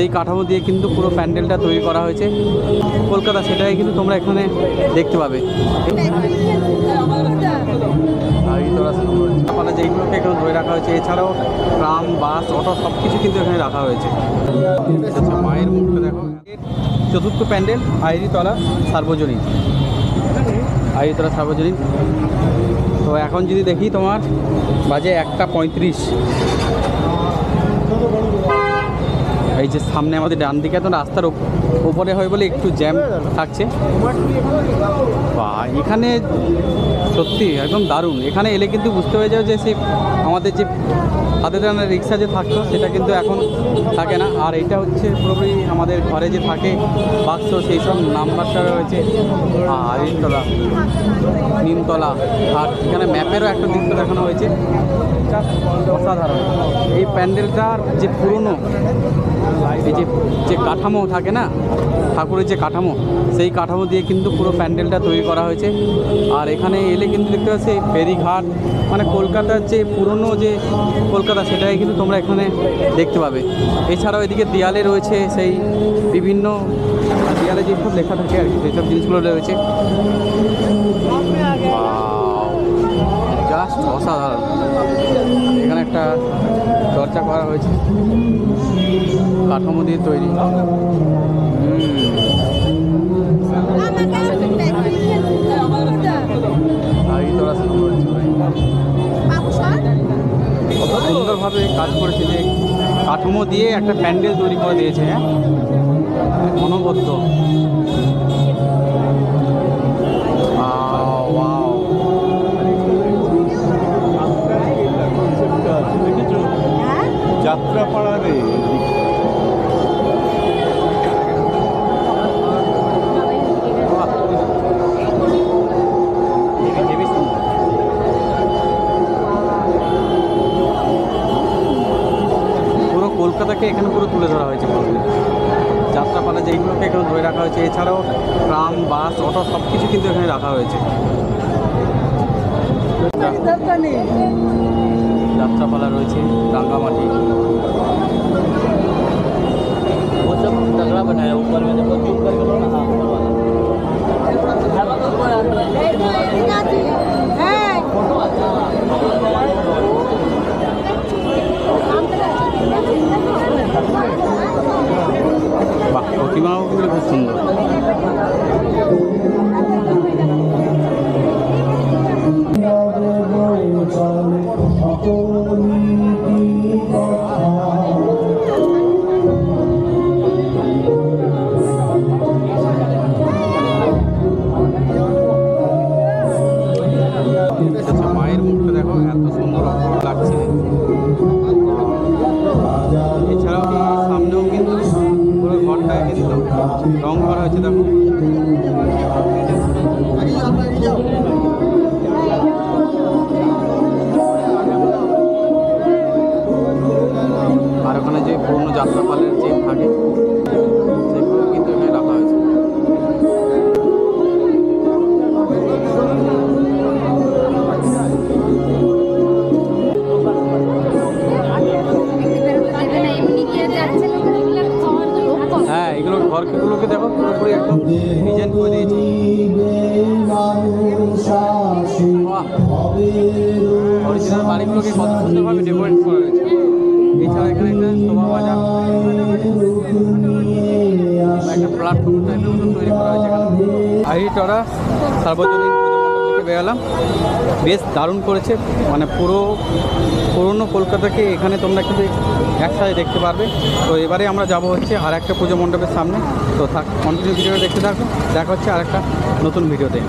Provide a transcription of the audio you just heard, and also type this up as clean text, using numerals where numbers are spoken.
সেই কাঠামো দিয়ে কিন্তু পুরো প্যান্ডেলটা তৈরি করা হয়েছে কলকাতা, সেটাই কিন্তু তোমরা এখানে দেখতে পাবে। যেইগুলোকে এখানে ধরে রাখা হয়েছে, এছাড়াও ট্রাম, বাস, অটো সব কিছু কিন্তু এখানে রাখা হয়েছে। মায়ের মুখটা দেখো। চতুর্থ প্যান্ডেল আইরিতলা সার্বজনীন, আইরিতলা সার্বজনীন। তো এখন যদি দেখি তোমার বাজে 1:35। এই যে সামনে আমাদের ডান দিকে তো রাস্তার উপরে হয় বলে একটু জ্যাম থাকছে। বা এখানে সত্যি একদম দারুণ। এখানে এলে কিন্তু বুঝতে হয়ে যাবে যে সেই আমাদের যে হাতে টানা রিক্সা যে থাকতো সেটা কিন্তু এখন থাকে না। আর এটা হচ্ছে পুরোপুরি আমাদের ঘরে যে থাকে বাক্স, সেই সব নাম্বারটা রয়েছে আইরিতলা, নিমতলা। আর এখানে ম্যাপেরও একটা দৃশ্য দেখানো হয়েছে, অসাধারণ। এই প্যান্ডেলটার যে পুরনো এই যে কাঠামো থাকে না, ঠাকুরের যে কাঠামো, সেই কাঠামো দিয়ে কিন্তু পুরো প্যান্ডেলটা তৈরি করা হয়েছে। আর এখানে এলে কিন্তু দেখতে পাচ্ছি ফেরিঘাট, মানে কলকাতার যে পুরনো যে কলকাতা সেটাই কিন্তু তোমরা এখানে দেখতে পাবে। এছাড়াও এদিকে দেয়ালে রয়েছে সেই বিভিন্ন দেয়ালে যেসব লেখা থাকে আর কি, সেইসব জিনিসগুলো রয়েছে। জাস্ট অসাধারণ। এখানে একটা দরজা করা হয়েছে কাঠামো দিয়ে তৈরি। সুন্দরভাবে কাজ করেছে, যে কাঠামো দিয়ে একটা প্যান্ডেল তৈরি করে দিয়েছে। হ্যাঁ, অনবদ্য। যাত্রাপাড়ারে পুরো কলকাতাকে এখানে পুরো তুলে ধরা হয়েছে। যাত্রাপালা যেইগুলোকে এখানে ধরে রাখা হয়েছে, এছাড়াও ট্রাম, বাস, অটো সব কিছু কিন্তু এখানে রাখা হয়েছে। যাত্রাপালা রয়েছে, রাঙ্গামাটি। বাহ, প্রতিমাও কিন্তু খুব সুন্দর। মায়ের মুখটা দেখো, এত সুন্দর লাগছে। এছাড়াও সামনেও কিন্তু পুরো ঘরটায় কিন্তু রং করা হয়েছে। দেখো আর ওখানে যে পুরনো যাত্রাপালের যে থাকে সেগুলো কিন্তু এখানে রাখা হয়েছে। হ্যাঁ, এগুলো ঘরগুলোকে দেখো পুরোপুরি একদম ডিজাইন করে দিয়েছি। অরিজিনাল বাড়িগুলোকে কত সুন্দরভাবে ডেকোরেট করা হয়েছে। এছাড়া এখানে একটা শোভা বাজার, একটা প্ল্যাটফর্ম টাইপের মতো তৈরি করা হয়েছে এখানে। আইরিতলা সার্বজনীন পুজো মণ্ডপ থেকে বেরোলাম, বেশ দারুণ করেছে। মানে পুরনো কলকাতাকে এখানে তোমরা কিন্তু একসাথে দেখতে পারবে। তো এবারে আমরা যাব হচ্ছে আর একটা পুজো মণ্ডপের সামনে। তো কন্টিনিউ ভিডিওটা দেখতে থাকো, দেখা হচ্ছে আর একটা নতুন ভিডিওতে।